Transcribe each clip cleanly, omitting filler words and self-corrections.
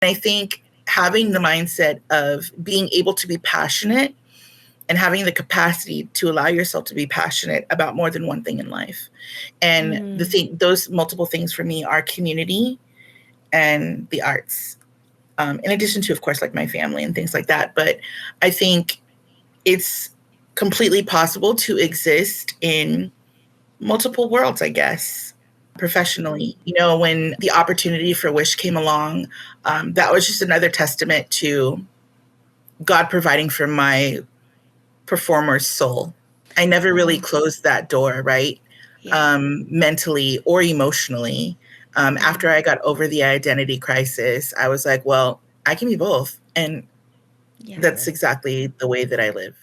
I think having the mindset of being able to be passionate and having the capacity to allow yourself to be passionate about more than one thing in life. And those multiple things for me are community and the arts, in addition to, of course, like my family and things like that. But I think it's completely possible to exist in multiple worlds, I guess, professionally. When the opportunity for Wish came along, that was just another testament to God providing for my performer's soul. I never really closed that door, right? Mentally or emotionally. After I got over the identity crisis, I was like, well, I can be both. And that's exactly the way that I live.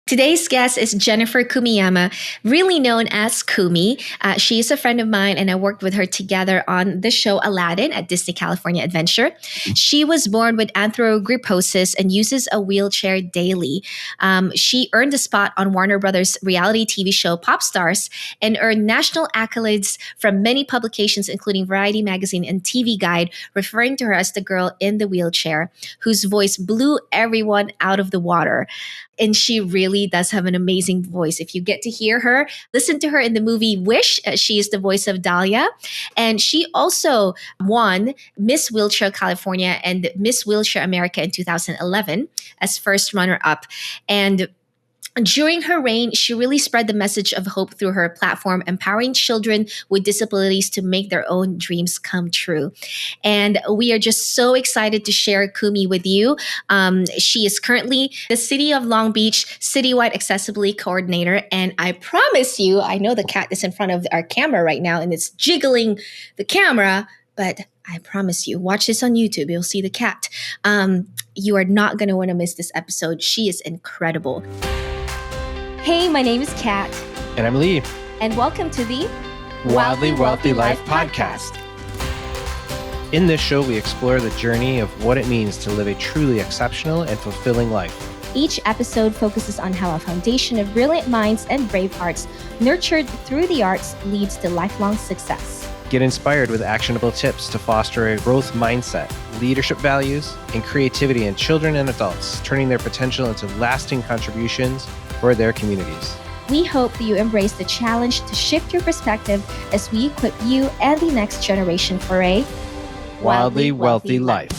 Today's guest is Jennifer Kumiyama, really known as Kumi. She is a friend of mine, and I worked with her together on the show Aladdin at Disney California Adventure. She was born with arthrogryposis and uses a wheelchair daily. She earned a spot on Warner Brothers reality TV show Pop Stars and earned national accolades from many publications, including Variety Magazine and TV Guide, referring to her as the girl in the wheelchair whose voice blew everyone out of the water. And she really does have an amazing voice. If you get to hear her, listen to her in the movie Wish. She is the voice of Dahlia. And she also won Miss Wheelchair California and Miss Wheelchair America in 2011 as first runner-up. And during her reign, she really spread the message of hope through her platform, empowering children with disabilities to make their own dreams come true. And we are just so excited to share Kumi with you. She is currently the City of Long Beach Citywide Accessibility Coordinator. And I promise you, I know the cat is in front of our camera right now and it's jiggling the camera, but I promise you, watch this on YouTube. You'll see the cat. You are not going to want to miss this episode. She is incredible. Hey, my name is Kat. And I'm Lee. And welcome to the Wildly Wealthy Life podcast. In this show, we explore the journey of what it means to live a truly exceptional and fulfilling life. Each episode focuses on how a foundation of brilliant minds and brave hearts nurtured through the arts leads to lifelong success. Get inspired with actionable tips to foster a growth mindset, leadership values, and creativity in children and adults, turning their potential into lasting contributions for their communities. We hope that you embrace the challenge to shift your perspective as we equip you and the next generation for a wildly wealthy life.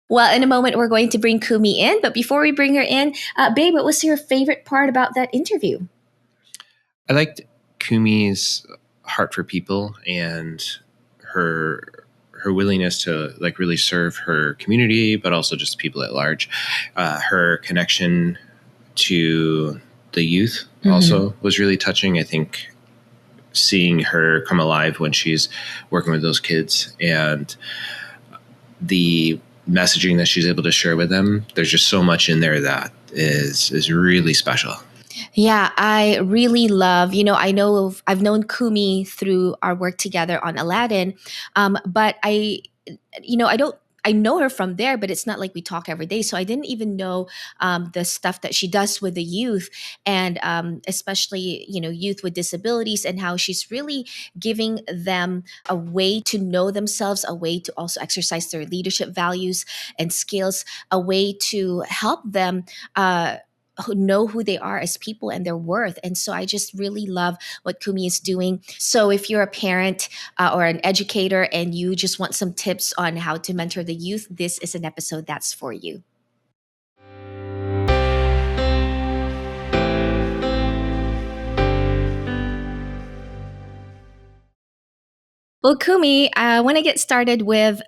Well, in a moment, we're going to bring Kumi in. But before we bring her in, babe, what was your favorite part about that interview? I liked Kumi's heart for people and her willingness to really serve her community, but also just people at large. Her connection to the youth also was really touching. I think seeing her come alive when she's working with those kids and the messaging that she's able to share with them, there's just so much in there that is really special. Yeah, I really love, I've known Kumi through our work together on Aladdin, but I know her from there, but it's not like we talk every day. So I didn't even know the stuff that she does with the youth and especially, youth with disabilities and how she's really giving them a way to know themselves, a way to also exercise their leadership values and skills, a way to help them who know who they are as people and their worth. And so I just really love what Kumi is doing. So if you're a parent or an educator and you just want some tips on how to mentor the youth, this is an episode that's for you. Well, Kumi, I want to get started with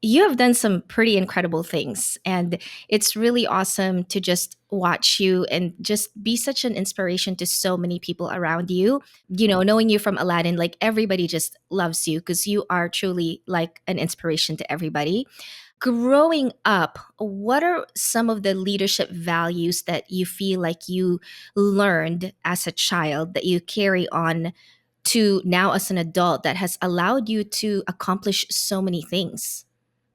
you have done some pretty incredible things, and it's really awesome to just watch you and just be such an inspiration to so many people around you. Knowing you from Aladdin, like everybody just loves you because you are truly like an inspiration to everybody. Growing up, what are some of the leadership values that you feel like you learned as a child that you carry on to now as an adult that has allowed you to accomplish so many things?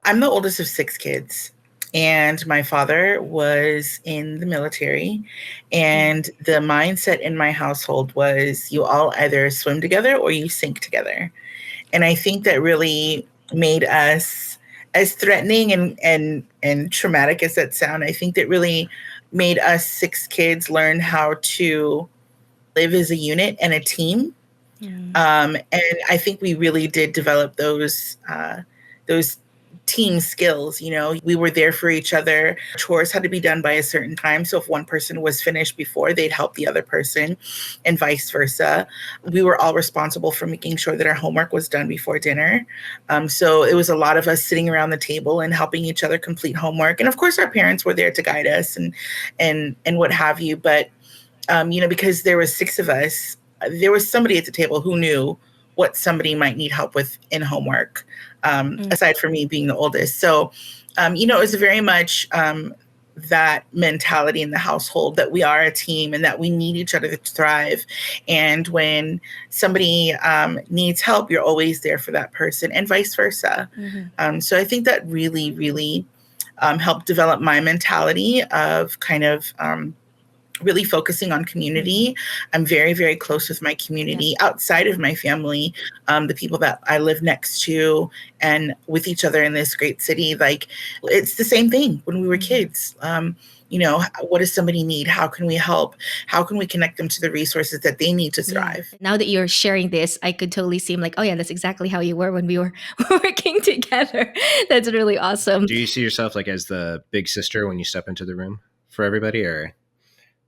I'm the oldest of 6 kids, and my father was in the military. And the mindset in my household was you all either swim together or you sink together. And I think that really made us, as threatening and traumatic as that sound, I think that really made us 6 kids learn how to live as a unit and a team. And I think we really did develop those team skills. You know, we were there for each other. Chores had to be done by a certain time. So if one person was finished before, they'd help the other person, and vice versa. We were all responsible for making sure that our homework was done before dinner. So it was a lot of us sitting around the table and helping each other complete homework. And of course, our parents were there to guide us and what have you. But you know, because there was 6 of us, there was somebody at the table who knew what somebody might need help with in homework, aside from me being the oldest. So, you know, it was very much that mentality in the household that we are a team and that we need each other to thrive. And when somebody needs help, you're always there for that person, and vice versa. So I think that really, really helped develop my mentality of kind of really focusing on community. I'm very, very close with my community outside of my family, the people that I live next to and with each other in this great city. Like, it's the same thing when we were kids. You know, what does somebody need? How can we help? How can we connect them to the resources that they need to thrive? Yeah. Now that you're sharing this, I could totally see, like, oh yeah, that's exactly how you were when we were working together. That's really awesome. Do you see yourself like as the big sister when you step into the room for everybody, or?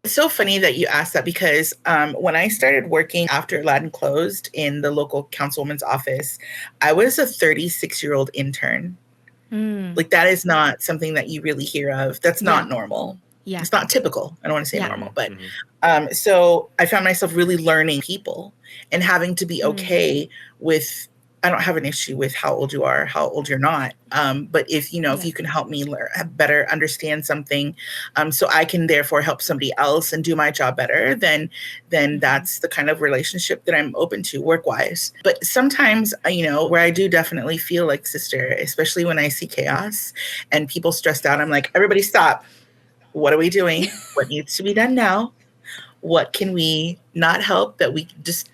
It's so funny that you asked that, because when I started working after Aladdin closed in the local councilwoman's office, I was a 36-year-old intern. Like, that is not something that you really hear of. That's not normal. Yeah. It's not typical. I don't want to say normal, but so I found myself really learning people and having to be okay with, I don't have an issue with how old you are, how old you're not. But if, you know, if you can help me better understand something, so I can therefore help somebody else and do my job better, then that's the kind of relationship that I'm open to work-wise. But sometimes, you know, where I do definitely feel like sister, especially when I see chaos and people stressed out, I'm like, everybody stop. What are we doing? What needs to be done now? What can we not help that we just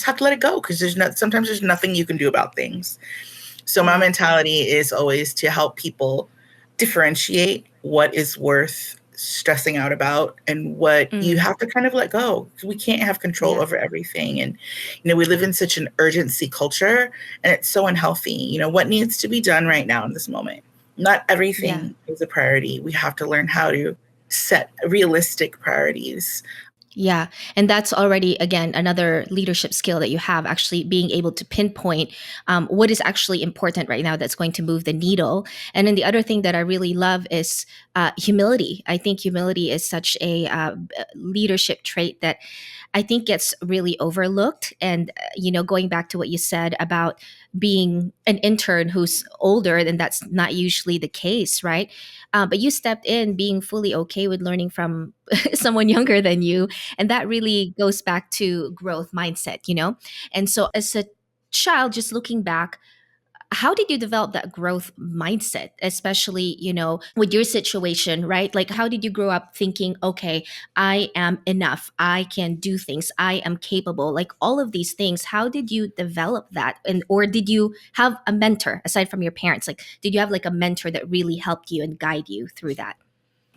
have to let it go, because sometimes there's nothing you can do about things. So my mentality is always to help people differentiate what is worth stressing out about and what you have to kind of let go. We can't have control over everything. And, you know, we live in such an urgency culture, and it's so unhealthy. You know, what needs to be done right now in this moment? Not everything is a priority. We have to learn how to set realistic priorities. Yeah. And that's already, again, another leadership skill that you have, actually being able to pinpoint what is actually important right now that's going to move the needle. And then the other thing that I really love is humility. I think humility is such a leadership trait that I think gets really overlooked. And, you know, going back to what you said about being an intern who's older, then that's not usually the case, right? But you stepped in being fully okay with learning from someone younger than you. And that really goes back to growth mindset, you know? And so as a child, just looking back, how did you develop that growth mindset, especially, you know, with your situation, right? Like, how did you grow up thinking, okay, I am enough, I can do things, I am capable, like all of these things? How did you develop that? And or did you have a mentor aside from your parents? Like, did you have like a mentor that really helped you and guide you through that?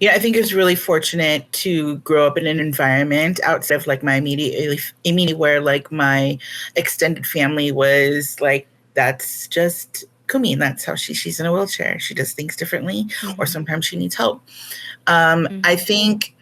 Yeah, I think it's really fortunate to grow up in an environment outside of like my immediate where like my extended family was like, that's just Kumi, and that's how she's in a wheelchair. She does things differently, or sometimes she needs help. I think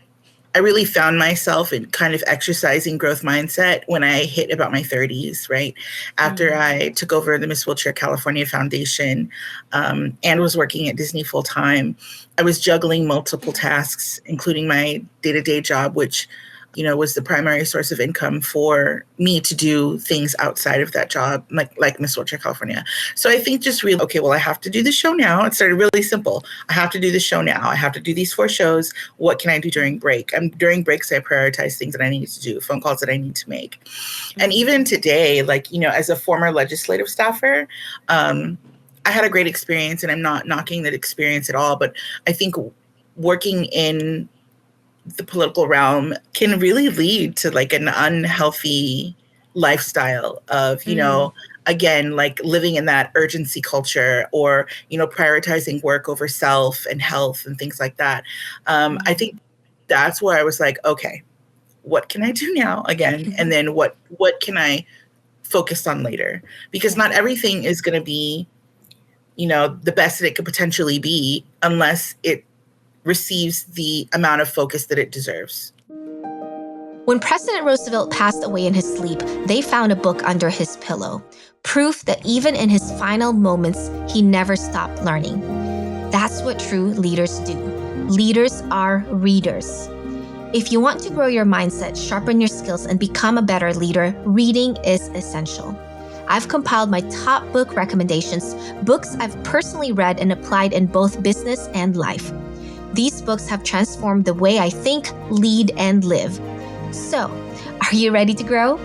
I really found myself in kind of exercising growth mindset when I hit about my 30s, right? After I took over the Miss Wheelchair California Foundation and was working at Disney full time, I was juggling multiple tasks, including my day-to-day job, which, you know, was the primary source of income for me to do things outside of that job, like Miss Wheelchair California. So I think just really, okay, well, I have to do the show now. It started really simple. I have to do the show now. I have to do these 4 shows. What can I do during break? During breaks, I prioritize things that I need to do, phone calls that I need to make. And even today, like, you know, as a former legislative staffer, I had a great experience, and I'm not knocking that experience at all, but I think working in the political realm can really lead to like an unhealthy lifestyle of, again, like living in that urgency culture, or, prioritizing work over self and health and things like that. I think that's where I was like, okay, what can I do now again? And then what can I focus on later? Because not everything is going to be, the best that it could potentially be unless it receives the amount of focus that it deserves. When President Roosevelt passed away in his sleep, they found a book under his pillow, proof that even in his final moments, he never stopped learning. That's what true leaders do. Leaders are readers. If you want to grow your mindset, sharpen your skills, and become a better leader, reading is essential. I've compiled my top book recommendations, books I've personally read and applied in both business and life. These books have transformed the way I think, lead, and live. So, are you ready to grow?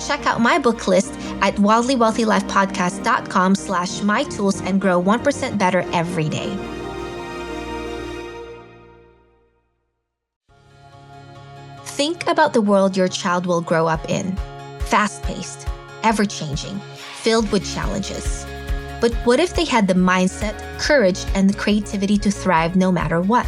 Check out my book list at wildlywealthyLifepodcast.com/mytools and grow 1% better every day. Think about the world your child will grow up in. Fast-paced, ever-changing, filled with challenges. But what if they had the mindset, courage, and the creativity to thrive no matter what?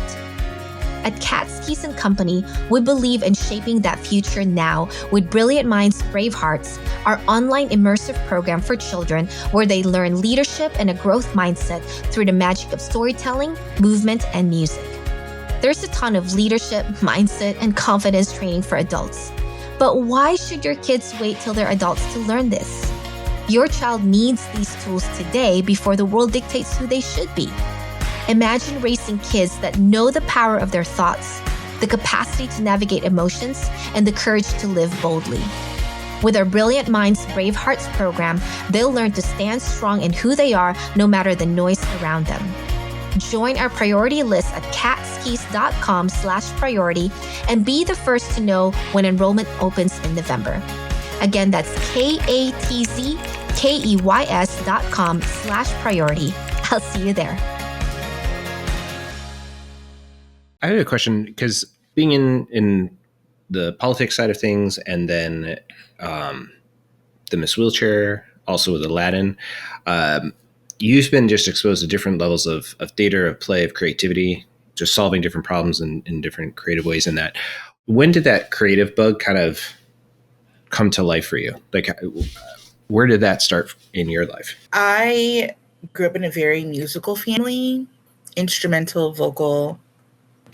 At Cats, Keys & Company, we believe in shaping that future now with Brilliant Minds, Brave Hearts, our online immersive program for children where they learn leadership and a growth mindset through the magic of storytelling, movement, and music. There's a ton of leadership, mindset, and confidence training for adults. But why should your kids wait till they're adults to learn this? Your child needs these tools today before the world dictates who they should be. Imagine raising kids that know the power of their thoughts, the capacity to navigate emotions, and the courage to live boldly. With our Brilliant Minds, Brave Hearts program, they'll learn to stand strong in who they are no matter the noise around them. Join our priority list at catskeys.com/priority and be the first to know when enrollment opens in November. Again, that's katzkeys.com/priority. I'll see you there. I have a question, because being in the politics side of things, and then the Miss Wheelchair, also with Aladdin, you've been just exposed to different levels of theater, of play, of creativity, just solving different problems in different creative ways in that. When did that creative bug kind of come to life for you? Like, where did that start in your life? I grew up in a very musical family, instrumental, vocal,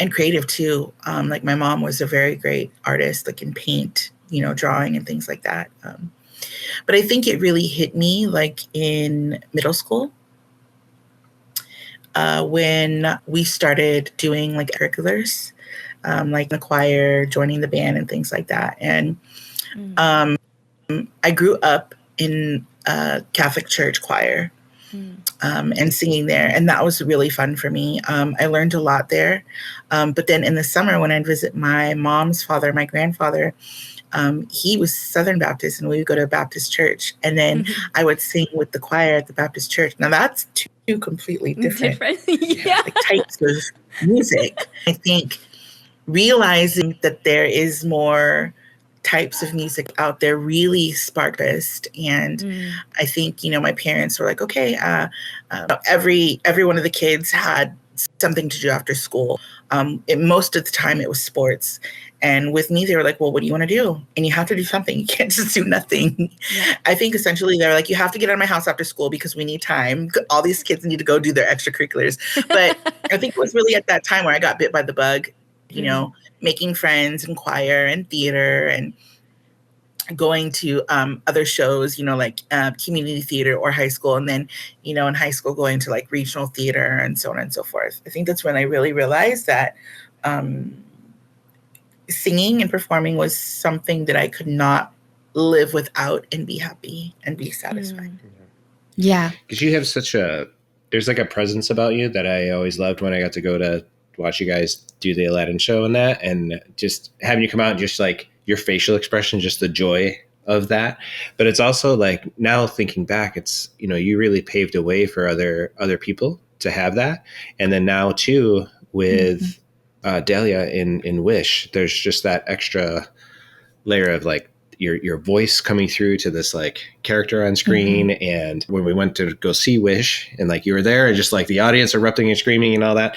and creative too. Like my mom was a very great artist, like in paint, drawing and things like that. But I think it really hit me like in middle school when we started doing like extracurriculars, like the choir, joining the band and things like that. And I grew up in a Catholic church choir and singing there. And that was really fun for me. I learned a lot there. But then in the summer when I'd visit my mom's father, my grandfather, he was Southern Baptist, and we would go to a Baptist church. And then I would sing with the choir at the Baptist church. Now that's two completely different like, types of music. I think realizing that there is more types of music out there really sparked us. And I think, my parents were like, okay, every one of the kids had something to do after school. Most of the time it was sports. And with me, they were like, well, what do you want to do? And you have to do something. You can't just do nothing. Yeah. I think essentially they're like, you have to get out of my house after school because we need time. All these kids need to go do their extracurriculars. But I think it was really at that time where I got bit by the bug, making friends in choir and theater and going to other shows, like community theater or high school. And then, in high school going to like regional theater and so on and so forth. I think that's when I really realized that singing and performing was something that I could not live without and be happy and be satisfied. Yeah. Because you have there's like a presence about you that I always loved when I got to go to watch you guys do the Aladdin show and that, and just having you come out and just like your facial expression, just the joy of that. But it's also like, now thinking back, it's, you know, you really paved a way for other people to have that. And then now too, with Dahlia in Wish, there's just that extra layer of like your voice coming through to this like character on screen. And when we went to go see Wish, and like you were there, and just like the audience erupting and screaming and all that.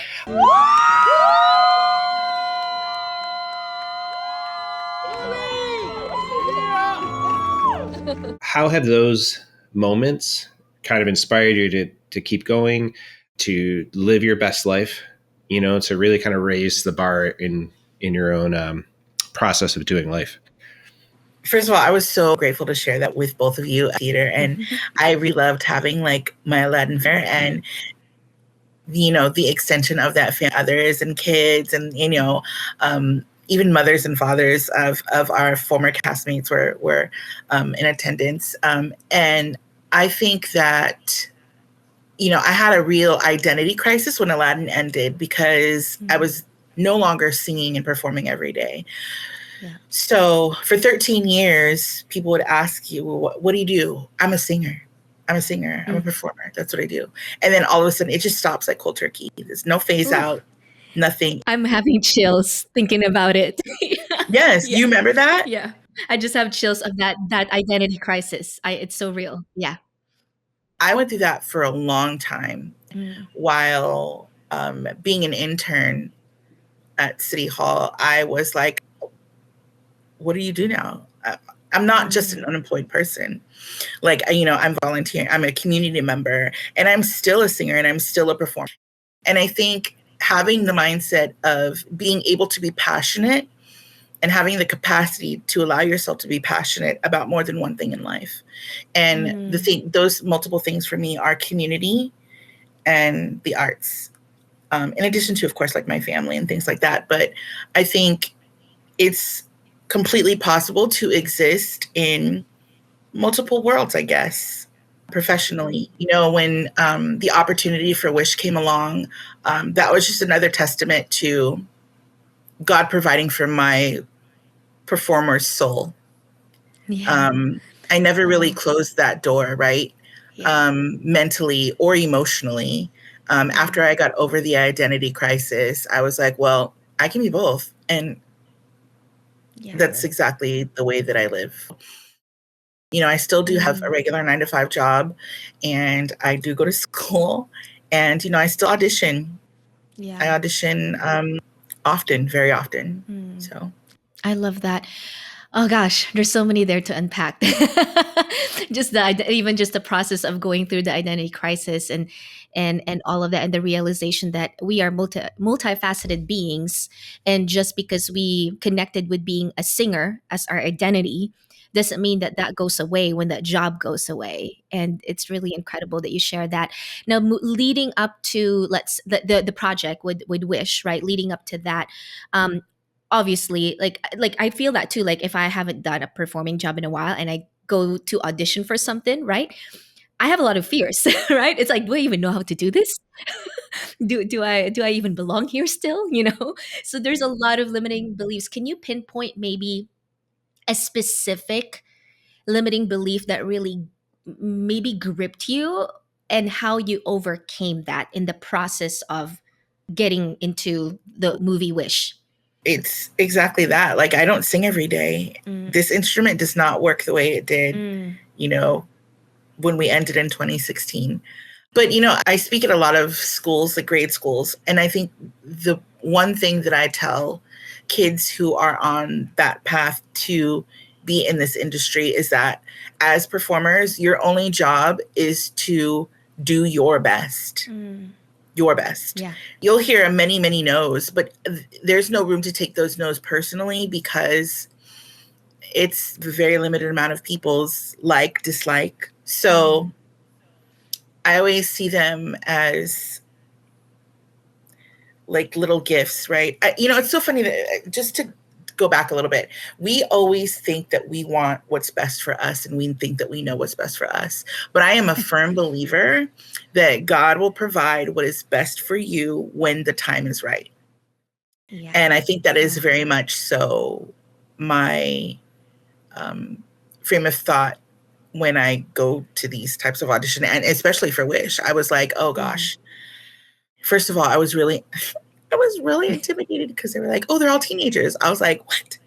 How have those moments kind of inspired you to keep going, to live your best life, you know, to really kind of raise the bar in your own process of doing life? First of all, I was so grateful to share that with both of you at theater, and I really loved having like my Aladdin fair and, you know, the extension of that family, others and kids, and, you know, even mothers and fathers of our former castmates were in attendance. And I think that, you know, I had a real identity crisis when Aladdin ended, because I was no longer singing and performing every day. Yeah. So for 13 years, people would ask you, well, what do you do? I'm a singer. I'm a singer. I'm a performer. That's what I do. And then all of a sudden it just stops like cold turkey. There's no phase out, nothing. I'm having chills thinking about it. Yes. Yeah. You remember that? Yeah. I just have chills of that identity crisis. It's so real. Yeah. I went through that for a long time while being an intern at City Hall. I was like, what do you do now? I'm not just an unemployed person. Like, you know, I'm volunteering. I'm a community member, and I'm still a singer, and I'm still a performer. And I think having the mindset of being able to be passionate and having the capacity to allow yourself to be passionate about more than one thing in life. And those multiple things for me are community and the arts, in addition to, of course, like my family and things like that. But I think it's completely possible to exist in multiple worlds, I guess, professionally. You know, when the opportunity for Wish came along, that was just another testament to God providing for my performer's soul. Yeah. I never really closed that door, right? Yeah. Mentally or emotionally. After I got over the identity crisis, I was like, well, I can be both. And that's exactly the way that I live. You know, I still do have a regular 9-to-5 job, and I do go to school, and, you know, I still audition. Yeah. I audition often, very often. So I love that. Oh gosh, there's so many there to unpack. Just even just the process of going through the identity crisis and all of that, and the realization that we are multifaceted beings, and just because we connected with being a singer as our identity doesn't mean that that goes away when that job goes away. And it's really incredible that you share that. Now, leading up to the project with Wish, right? Leading up to that, obviously, like I feel that too. Like if I haven't done a performing job in a while and I go to audition for something, right? I have a lot of fears, right? It's like, do I even know how to do this? Do I even belong here still? You know? So there's a lot of limiting beliefs. Can you pinpoint maybe a specific limiting belief that really maybe gripped you, and how you overcame that in the process of getting into the movie Wish? it's exactly that. Like, I don't sing every day. This instrument does not work the way it did, you know, when we ended in 2016. But, you know, I speak at a lot of schools, like grade schools. And I think the one thing that I tell kids who are on that path to be in this industry is that as performers, your only job is to do your best. Your best. Yeah. You'll hear many, many no's, but there's no room to take those no's personally, because it's a very limited amount of people's like, dislike. So I always see them as like little gifts, right? You know, it's so funny that, just to go back a little bit, we always think that we want what's best for us, and we think that we know what's best for us. But I am a firm believer that God will provide what is best for you when the time is right. And I think that is very much so my frame of thought when I go to these types of audition, and especially for Wish. I was like, oh gosh. First of all, I was really intimidated because they were like, oh, they're all teenagers. I was like, what?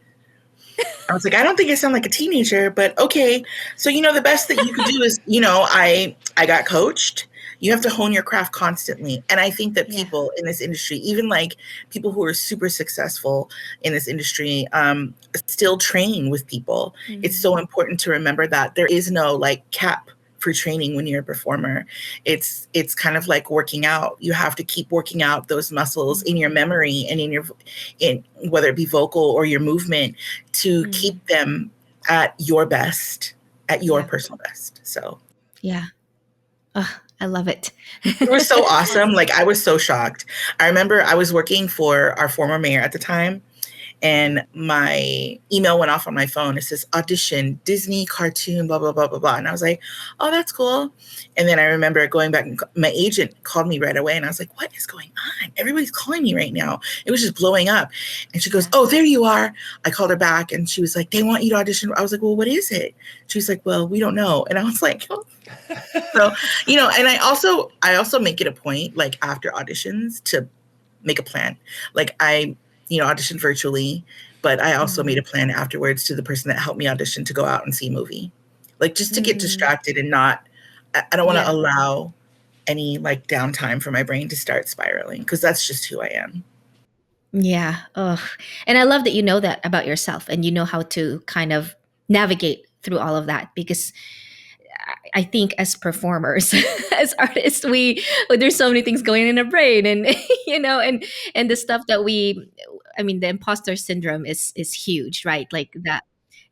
I was like, I don't think I sound like a teenager, but okay. So, the best that you could do is, I got coached. You have to hone your craft constantly. And I think that people in this industry, even like people who are super successful in this industry, still train with people. It's so important to remember that there is no like cap for training when you're a performer. It's kind of like working out. You have to keep working out those muscles in your memory and in whether it be vocal or your movement to keep them at your best, at your personal best. So I love it. It was so awesome. Like, I was so shocked. I remember I was working for our former mayor at the time, and my email went off on my phone. It says audition, Disney cartoon, blah, blah, blah, blah, blah. And I was like, oh, that's cool. And then I remember going back, and my agent called me right away. And I was like, what is going on? Everybody's calling me right now. It was just blowing up. And she goes, oh, there you are. I called her back, and she was like, they want you to audition. I was like, well, what is it? She was like, well, we don't know. And I was like, oh. So, and I also make it a point, like after auditions, to make a plan. Like I auditioned virtually, but I also made a plan afterwards to the person that helped me audition to go out and see a movie, like just to get distracted and not, I don't want to allow any like downtime for my brain to start spiraling, because that's just who I am. Yeah. Oh, and I love that you know that about yourself and you know how to kind of navigate through all of that, because I think as performers, as artists, there's so many things going in our brain, and and the stuff that the imposter syndrome is huge, right? Like that,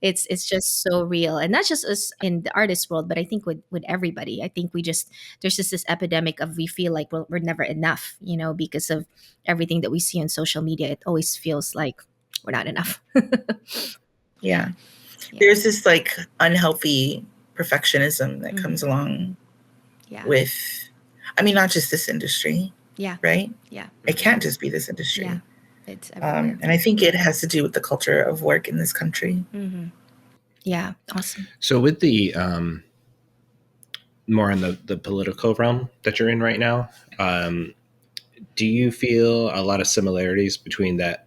it's just so real, and not just us in the artist world, but I think with everybody. I think there's just this epidemic of we feel like we're never enough, because of everything that we see on social media. It always feels like we're not enough. Yeah. There's this like unhealthy perfectionism that comes along with, not just this industry. Yeah. Right? Yeah. It can't just be this industry. Yeah. It's everywhere. And I think it has to do with the culture of work in this country. Yeah. Awesome. So with the more in the political realm that you're in right now, do you feel a lot of similarities between that?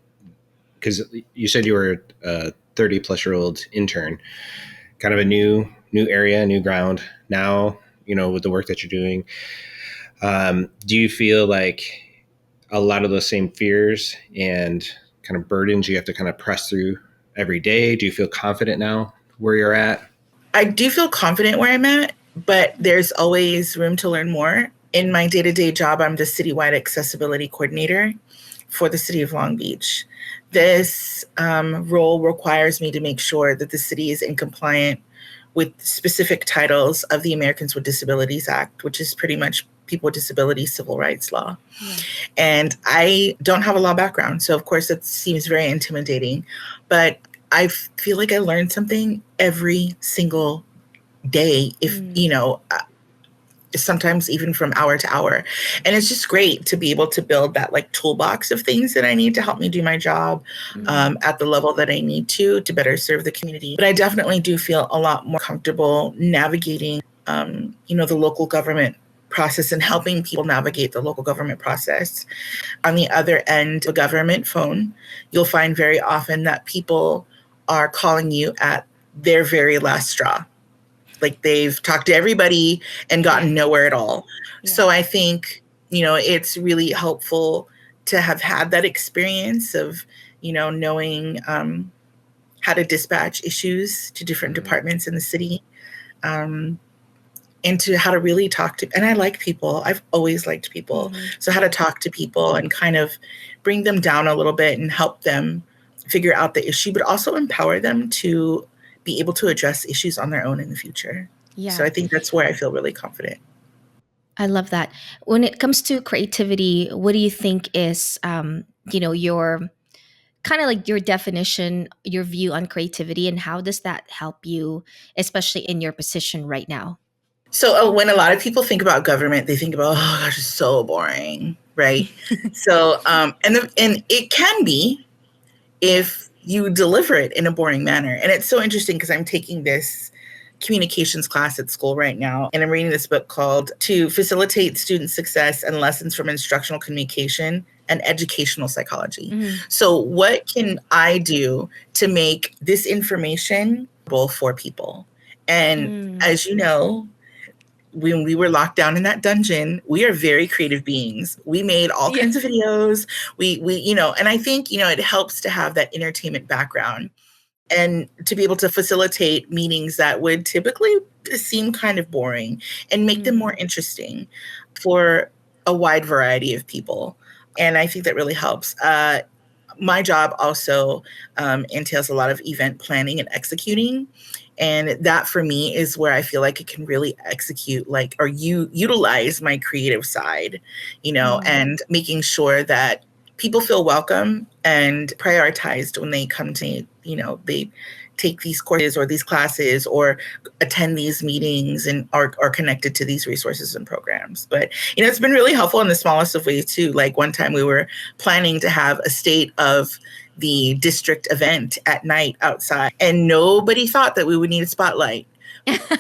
Because you said you were a 30-plus-year-old intern, kind of a new area, new ground. Now, with the work that you're doing, do you feel like a lot of those same fears and kind of burdens you have to kind of press through every day? Do you feel confident now where you're at? I do feel confident where I'm at, but there's always room to learn more. In my day-to-day job, I'm the Citywide Accessibility Coordinator for the city of Long Beach. This role requires me to make sure that the city is in compliant with specific titles of the Americans with Disabilities Act, which is pretty much people with disabilities civil rights law. Yeah. And I don't have a law background, so of course it seems very intimidating, but I feel like I learn something every single day, if sometimes even from hour to hour. And it's just great to be able to build that like toolbox of things that I need to help me do my job at the level that I need to better serve the community. But I definitely do feel a lot more comfortable navigating, the local government process and helping people navigate the local government process. On the other end of a government phone, you'll find very often that people are calling you at their very last straw. Like they've talked to everybody and gotten nowhere at all. Yeah. So I think, it's really helpful to have had that experience of, knowing how to dispatch issues to different departments in the city, and to how to really talk to, and I like people. I've always liked people. So how to talk to people and kind of bring them down a little bit and help them figure out the issue, but also empower them to be able to address issues on their own in the future. Yeah. So I think that's where I feel really confident. I love that. When it comes to creativity, what do you think is, your kind of like your definition, your view on creativity, and how does that help you, especially in your position right now? So when a lot of people think about government, they think about, oh gosh, it's so boring, right? So, and it can be if you deliver it in a boring manner. And it's so interesting because I'm taking this communications class at school right now, and I'm reading this book called To Facilitate Student Success and Lessons from Instructional Communication and Educational Psychology. So what can I do to make this information for people? And as you know, when we were locked down in that dungeon, we are very creative beings. We made all kinds of videos. We, and I think, it helps to have that entertainment background and to be able to facilitate meetings that would typically seem kind of boring and make them more interesting for a wide variety of people. And I think that really helps. My job also entails a lot of event planning and executing. And that for me is where I feel like it can really execute or utilize my creative side, and making sure that people feel welcome and prioritized when they come to, they take these courses or these classes or attend these meetings and are connected to these resources and programs. But, it's been really helpful in the smallest of ways too. Like one time we were planning to have a state of the district event at night outside, and nobody thought that we would need a spotlight.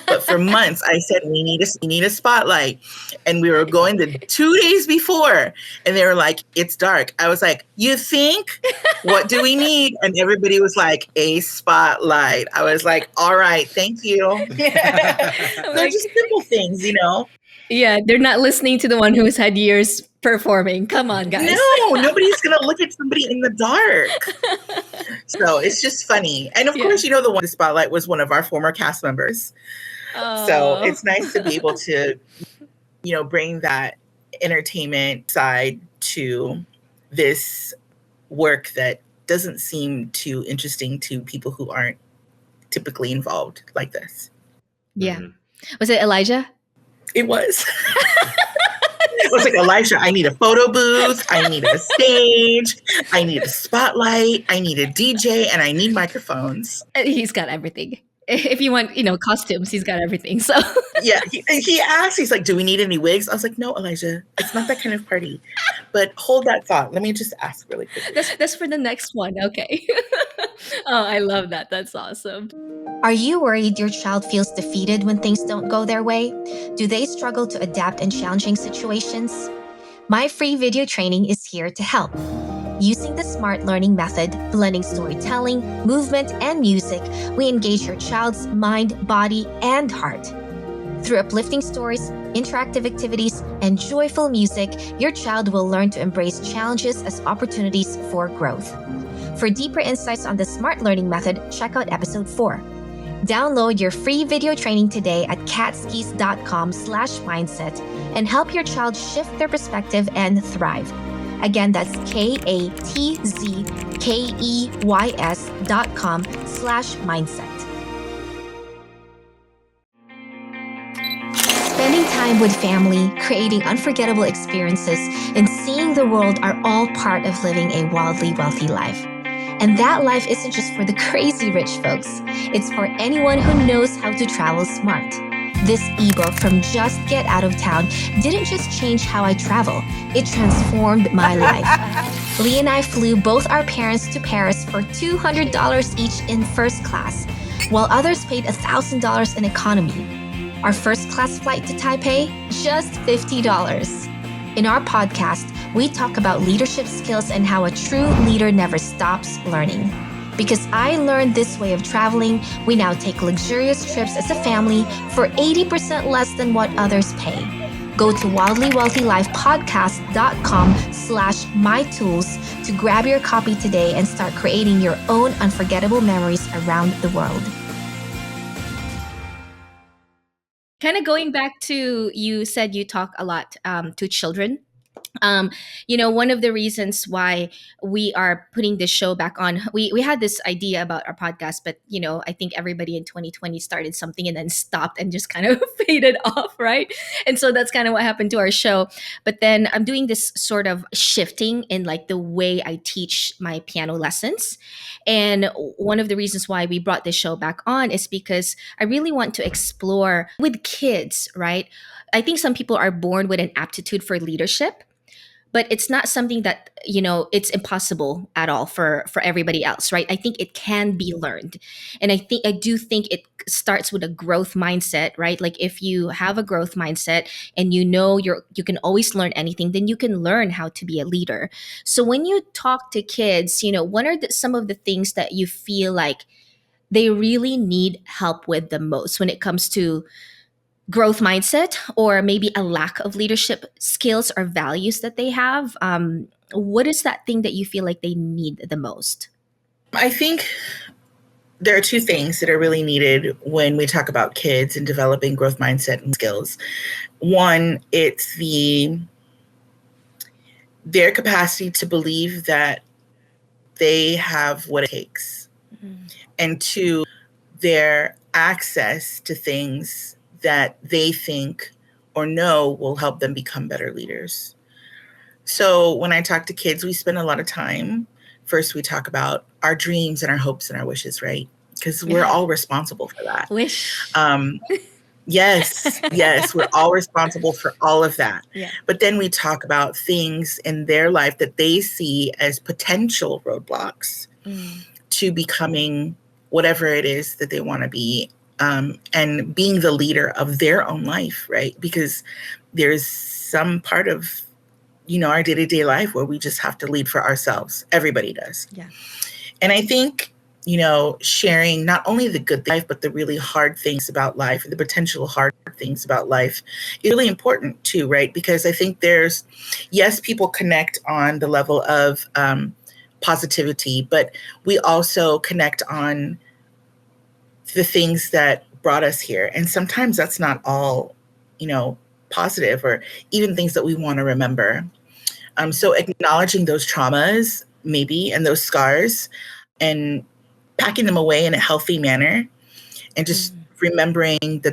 But for months I said, we need a spotlight. And we were going the 2 days before and they were like, it's dark. I was like, you think? What do we need? And everybody was like, a spotlight. I was like, all right, thank you. They're just simple things, Yeah, they're not listening to the one who's had years performing. Come on, guys. No, nobody's going to look at somebody in the dark. So it's just funny. And of course, the spotlight was one of our former cast members. Oh. So it's nice to be able to, bring that entertainment side to this work that doesn't seem too interesting to people who aren't typically involved like this. Yeah. Was it Elijah? It was. It was like, Elisha, I need a photo booth. I need a stage. I need a spotlight. I need a DJ, and I need microphones. He's got everything. If you want, costumes, he's got everything. So yeah, he asked, he's like, do we need any wigs? I was like, no, Elijah, it's not that kind of party. But hold that thought. Let me just ask really quickly. That's for the next one. Okay. Oh, I love that. That's awesome. Are you worried your child feels defeated when things don't go their way? Do they struggle to adapt in challenging situations? My free video training is here to help. Using the SMART learning method, blending storytelling, movement, and music, we engage your child's mind, body, and heart. Through uplifting stories, interactive activities, and joyful music, your child will learn to embrace challenges as opportunities for growth. For deeper insights on the SMART learning method, check out episode 4. Download your free video training today at catskis.com/mindset and help your child shift their perspective and thrive. Again, that's katzkeys.com/mindset. Spending time with family, creating unforgettable experiences, and seeing the world are all part of living a wildly wealthy life. And that life isn't just for the crazy rich folks. It's for anyone who knows how to travel smart. This ebook from Just Get Out of Town didn't just change how I travel, it transformed my life. Lee and I flew both our parents to Paris for $200 each in first class, while others paid $1,000 in economy. Our first class flight to Taipei, just $50. In our podcast, we talk about leadership skills and how a true leader never stops learning. Because I learned this way of traveling, we now take luxurious trips as a family for 80% less than what others pay. Go to wildlywealthyLifepodcast.com/mytools to grab your copy today and start creating your own unforgettable memories around the world. Kind of going back to, you said you talk a lot to children. One of the reasons why we are putting this show back on, we had this idea about our podcast, but I think everybody in 2020 started something and then stopped and just kind of faded off, right? And so that's kind of what happened to our show. But then I'm doing this sort of shifting in like the way I teach my piano lessons. And one of the reasons why we brought this show back on is because I really want to explore with kids, right? I think some people are born with an aptitude for leadership, but it's not something that, it's impossible at all for everybody else, right? I think it can be learned. And I do think it starts with a growth mindset, right? Like if you have a growth mindset and you can always learn anything, then you can learn how to be a leader. So when you talk to kids, what are some of the things that you feel like they really need help with the most when it comes to growth mindset, or maybe a lack of leadership skills or values that they have? What is that thing that you feel like they need the most? I think there are two things that are really needed when we talk about kids and developing growth mindset and skills. One, it's their capacity to believe that they have what it takes. Mm-hmm. And two, their access to things that they think or know will help them become better leaders. So when I talk to kids, we spend a lot of time. First, we talk about our dreams and our hopes and our wishes, right? Because we're all responsible for that. Wish. Yes, we're all responsible for all of that. Yeah. But then we talk about things in their life that they see as potential roadblocks to becoming whatever it is that they want to be, and being the leader of their own life, right? Because there's some part of, our day-to-day life where we just have to lead for ourselves. Everybody does. Yeah. And I think, sharing not only the good life, but the really hard things about life, the potential hard things about life is really important too, right? Because I think people connect on the level of positivity, but we also connect on the things that brought us here. And sometimes that's not all, positive, or even things that we want to remember. So acknowledging those traumas, maybe, and those scars, and packing them away in a healthy manner, and just remembering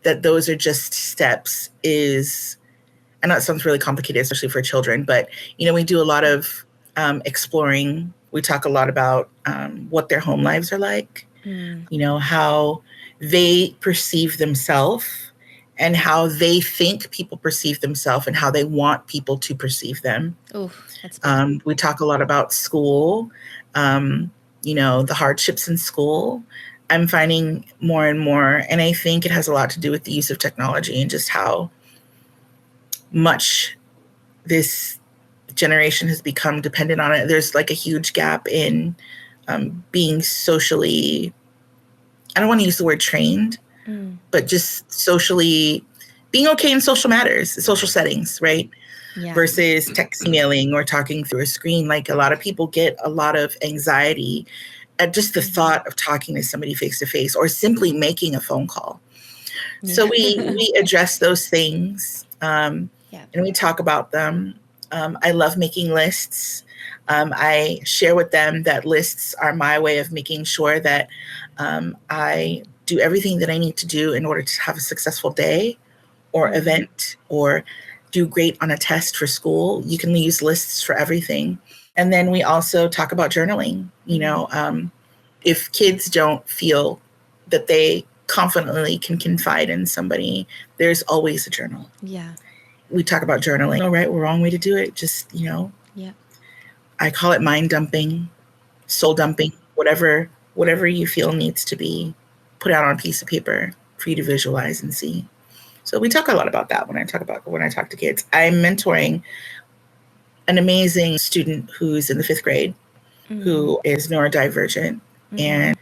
that those are just steps is, I know it sounds really complicated, especially for children, but, we do a lot of exploring. We talk a lot about what their home lives are like, how they perceive themselves, and how they think people perceive themselves, and how they want people to perceive them. Oh, that's bad. We talk a lot about school, the hardships in school. I'm finding more and more, and I think it has a lot to do with the use of technology and just how much this generation has become dependent on it. There's like a huge gap in being socially, I don't want to use the word trained, but just socially being okay in social matters, social settings, right? Yeah. Versus text emailing or talking through a screen. Like a lot of people get a lot of anxiety at just the thought of talking to somebody face to face, or simply making a phone call. Yeah. So we address those things, and we talk about them. I love making lists. I share with them that lists are my way of making sure that I do everything that I need to do in order to have a successful day or event, or do great on a test for school. You can use lists for everything. And then we also talk about journaling. If kids don't feel that they confidently can confide in somebody, there's always a journal. Yeah. We talk about journaling. No right or wrong way to do it. Just, I call it mind dumping, soul dumping, whatever you feel needs to be put out on a piece of paper for you to visualize and see. So we talk a lot about that when I talk to kids. I'm mentoring an amazing student who's in the 5th grade, who is neurodivergent, and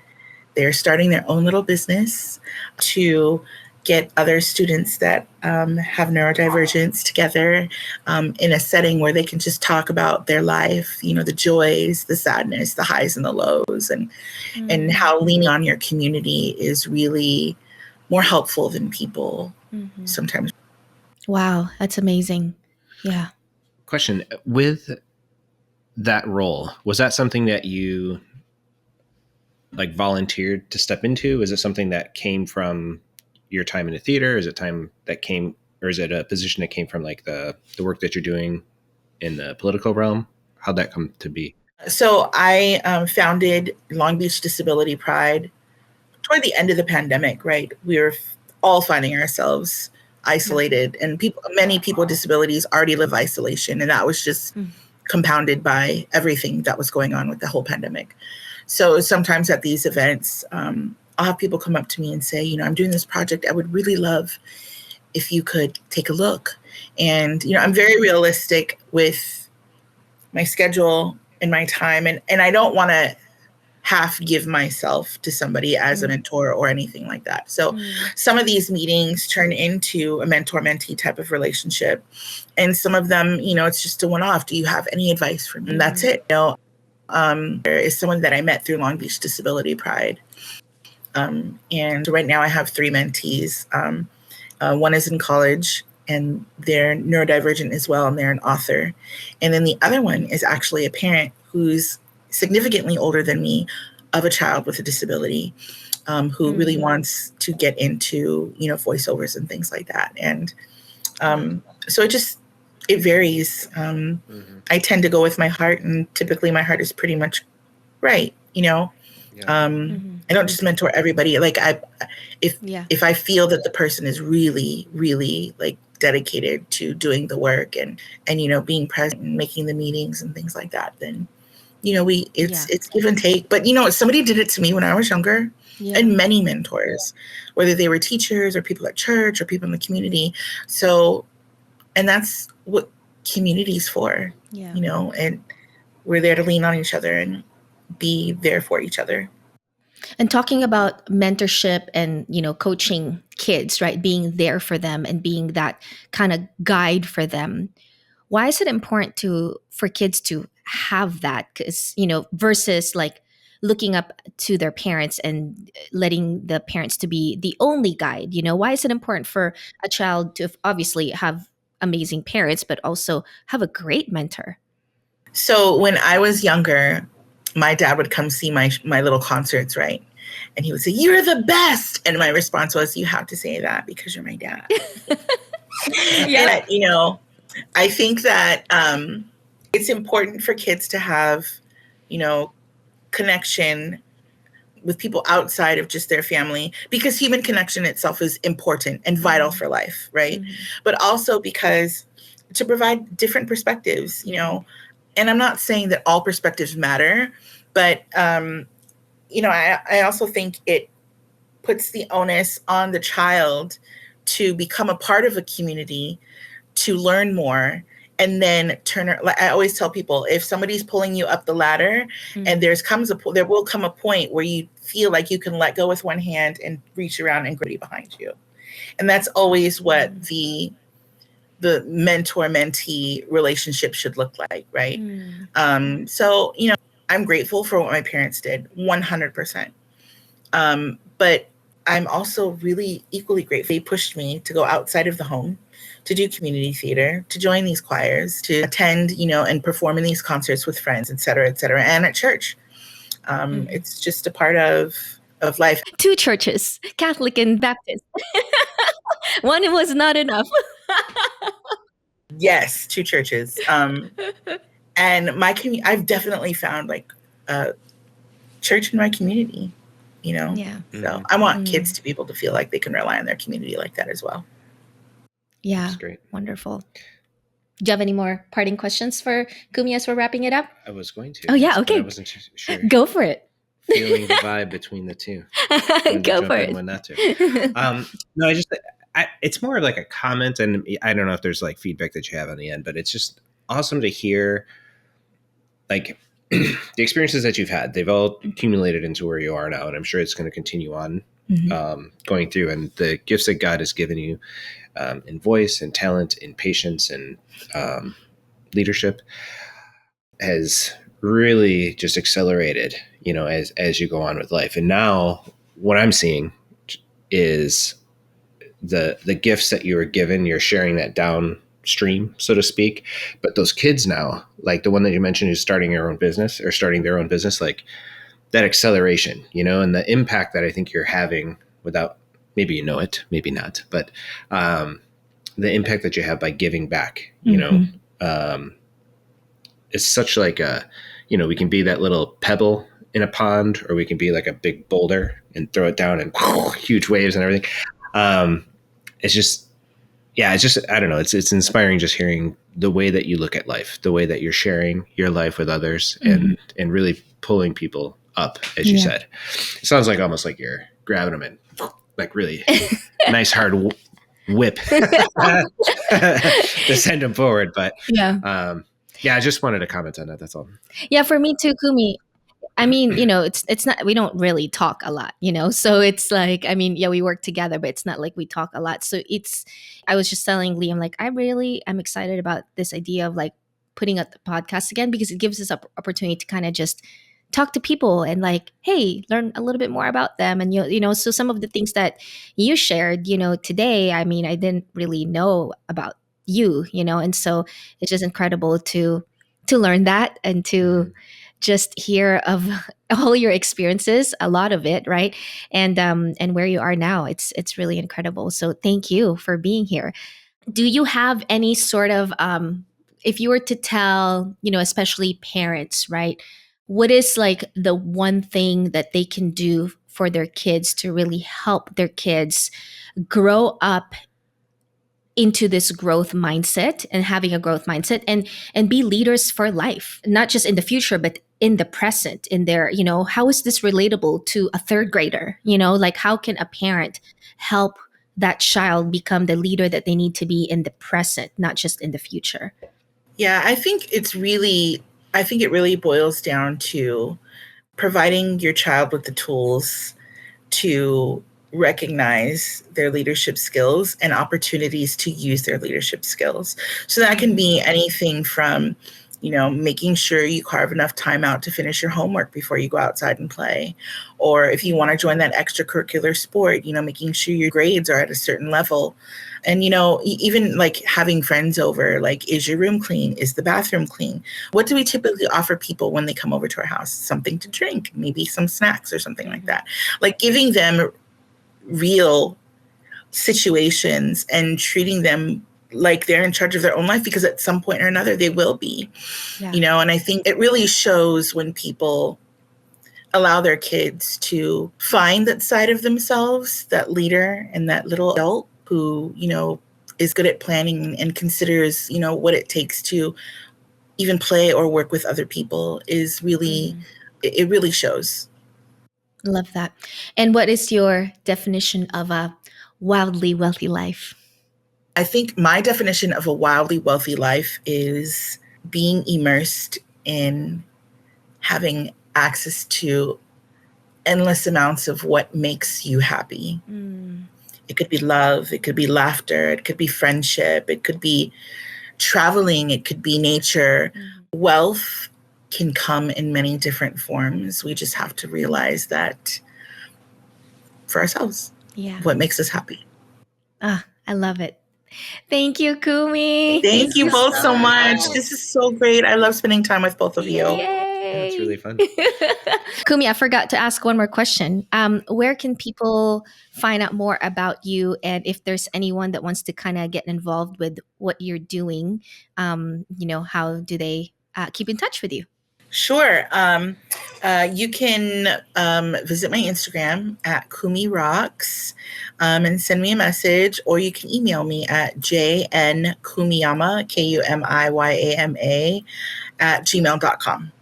they're starting their own little business to get other students that have neurodivergence together in a setting where they can just talk about their life, the joys, the sadness, the highs and the lows, and how leaning on your community is really more helpful than people sometimes. Wow, that's amazing. Yeah. Question, with that role, was that something that you like volunteered to step into? Is it something that came from your time in the theater? Is it time that came, or is it a position that came from like the work that you're doing in the political realm? How'd that come to be? So I founded Long Beach Disability Pride toward the end of the pandemic, right? We were all finding ourselves isolated, and many people with disabilities already live isolation, and that was just compounded by everything that was going on with the whole pandemic. So sometimes at these events, I'll have people come up to me and say, you know, I'm doing this project. I would really love if you could take a look. And, you know, I'm very realistic with my schedule and my time. And I don't want to half give myself to somebody as a mentor or anything like that. So some of these meetings turn into a mentor-mentee type of relationship. And some of them, you know, it's just a one-off. Do you have any advice for me? And that's it. You know, there is someone that I met through Long Beach Disability Pride. And right now I have 3 mentees. One is in college and they're neurodivergent as well, and they're an author. And then the other one is actually a parent who's significantly older than me, of a child with a disability, who really wants to get into, you know, voiceovers and things like that. And so it varies. I tend to go with my heart, and typically my heart is pretty much right, you know. I don't just mentor everybody. Like if I feel that the person is really, really like dedicated to doing the work and you know, being present and making the meetings and things like that, then, you know, it's give and take. But you know, somebody did it to me when I was younger, and many mentors, whether they were teachers or people at church or people in the community. So, and that's what community's for, you know, and we're there to lean on each other and be there for each other. And talking about mentorship and, you know, coaching kids, right? Being there for them and being that kind of guide for them. Why is it important for kids to have that? Because, you know, versus like looking up to their parents and letting the parents to be the only guide, you know, why is it important for a child to obviously have amazing parents, but also have a great mentor? So when I was younger, my dad would come see my little concerts, right? And he would say, "You're the best." And my response was, "You have to say that because you're my dad." And, you know, I think that it's important for kids to have, you know, connection with people outside of just their family, because human connection itself is important and vital for life, right? But also because to provide different perspectives, you know. And I'm not saying that all perspectives matter, but, you know, I also think it puts the onus on the child to become a part of a community, to learn more, and then like I always tell people, if somebody's pulling you up the ladder and there will come a point where you feel like you can let go with one hand and reach around and grab behind you. And that's always what the mentor-mentee relationship should look like, right? So, you know, I'm grateful for what my parents did, 100%. But I'm also really equally grateful they pushed me to go outside of the home, to do community theater, to join these choirs, to attend, you know, and perform in these concerts with friends, et cetera, and at church. It's just a part of life. 2 churches, Catholic and Baptist. One was not enough. Yes, 2 churches. And I've definitely found like a church in my community, you know? Yeah. So I want kids to be able to feel like they can rely on their community like that as well. Yeah. That's great. Wonderful. Do you have any more parting questions for Kumi as we're wrapping it up? I was going to. Oh, yeah. Okay. I wasn't sure. Go for it. Feeling the vibe between the two. When Go to for jump it. in, when not to. No, it's more of like a comment, and I don't know if there's like feedback that you have on the end, but it's just awesome to hear like the experiences that you've had. They've all accumulated into where you are now, and I'm sure it's going to continue on going through, and the gifts that God has given you in voice and talent, in patience and leadership has really just accelerated, you know, as you go on with life. And now what I'm seeing is the gifts that you were given, you're sharing that downstream, so to speak. But those kids now, like the one that you mentioned who's starting their own business, like that acceleration, you know, and the impact that I think you're having without, maybe you know it, maybe not, but the impact that you have by giving back, you know, it's such like a, you know, we can be that little pebble in a pond, or we can be like a big boulder and throw it down and huge waves and everything. It's just, yeah, it's just, I don't know. It's inspiring just hearing the way that you look at life, the way that you're sharing your life with others, and really pulling people up, as you said. It sounds like almost like you're grabbing them and like really nice hard whip to send them forward. But I just wanted to comment on that. That's all. Yeah, for me too, Kumi. I mean, it's not, we don't really talk a lot, so it's like, I mean, yeah, we work together, but it's not like we talk a lot. So I was just telling Liam, like, I really am excited about this idea of like putting up the podcast again, because it gives us an opportunity to kind of just talk to people and like, hey, learn a little bit more about them. And, so some of the things that you shared, today, I mean, I didn't really know about you, and so it's just incredible to learn that and to just hear of all your experiences, a lot of it, right? And where you are now. It's really incredible. So thank you for being here. Do you have any sort of if you were to tell, especially parents, right? What is like the one thing that they can do for their kids to really help their kids grow up into this growth mindset and having a growth mindset and be leaders for life, not just in the future, but in the present, in their, how is this relatable to a third grader? Like how can a parent help that child become the leader that they need to be in the present, not just in the future? Yeah, I think it really boils down to providing your child with the tools to recognize their leadership skills and opportunities to use their leadership skills. So that can be anything from, making sure you carve enough time out to finish your homework before you go outside and play. Or if you want to join that extracurricular sport, making sure your grades are at a certain level. And, even like having friends over, like, is your room clean? Is the bathroom clean? What do we typically offer people when they come over to our house? Something to drink, maybe some snacks or something like that. Like giving them real situations and treating them like they're in charge of their own life, because at some point or another they will be, and I think it really shows when people allow their kids to find that side of themselves, that leader and that little adult who, is good at planning and considers, what it takes to even play or work with other people is really, it really shows. Love that. And what is your definition of a wildly wealthy life? I think my definition of a wildly wealthy life is being immersed in having access to endless amounts of what makes you happy. It could be love, it could be laughter, it could be friendship, it could be traveling, it could be nature. Wealth can come in many different forms. We just have to realize that for ourselves, what makes us happy. I love it. Thank you, Kumi. Thank you both so much. This is so great. I love spending time with both of you. Yay. It's really fun. Kumi, I forgot to ask one more question. Where can people find out more about you? And if there's anyone that wants to kind of get involved with what you're doing, how do they keep in touch with you? Sure. You can visit my Instagram at Kumi Rocks and send me a message, or you can email me at jnkumiyama, KUMIYAMA @gmail.com.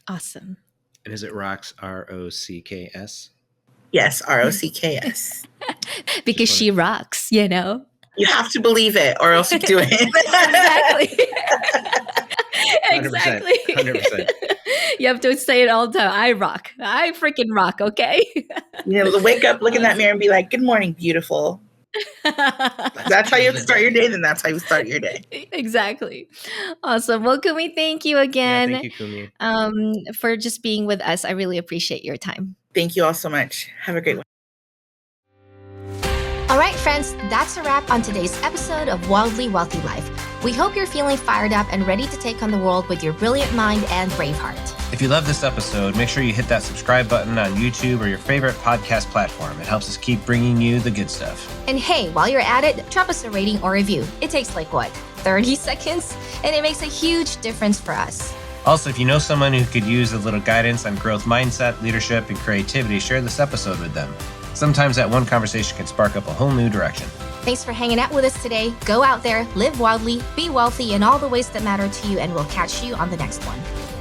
Awesome. And is it Rocks, ROCKS? Yes, ROCKS. Because she rocks, You have to believe it, or else you do it. Exactly. 100%. You have to say it all the time. I rock. I freaking rock, okay? Wake up, look in that mirror and be like, good morning, beautiful. That's how you start your day, then that's how you start your day. Exactly. Awesome. Well, Kumi, thank you again. Yeah, thank you, Kumi. For just being with us. I really appreciate your time. Thank you all so much. Have a great one. All right, friends, that's a wrap on today's episode of Wildly Wealthy Life. We hope you're feeling fired up and ready to take on the world with your brilliant mind and brave heart. If you love this episode, make sure you hit that subscribe button on YouTube or your favorite podcast platform. It helps us keep bringing you the good stuff. And hey, while you're at it, drop us a rating or review. It takes 30 seconds? And it makes a huge difference for us. Also, if you know someone who could use a little guidance on growth mindset, leadership, and creativity, share this episode with them. Sometimes that one conversation can spark up a whole new direction. Thanks for hanging out with us today. Go out there, live wildly, be wealthy in all the ways that matter to you, and we'll catch you on the next one.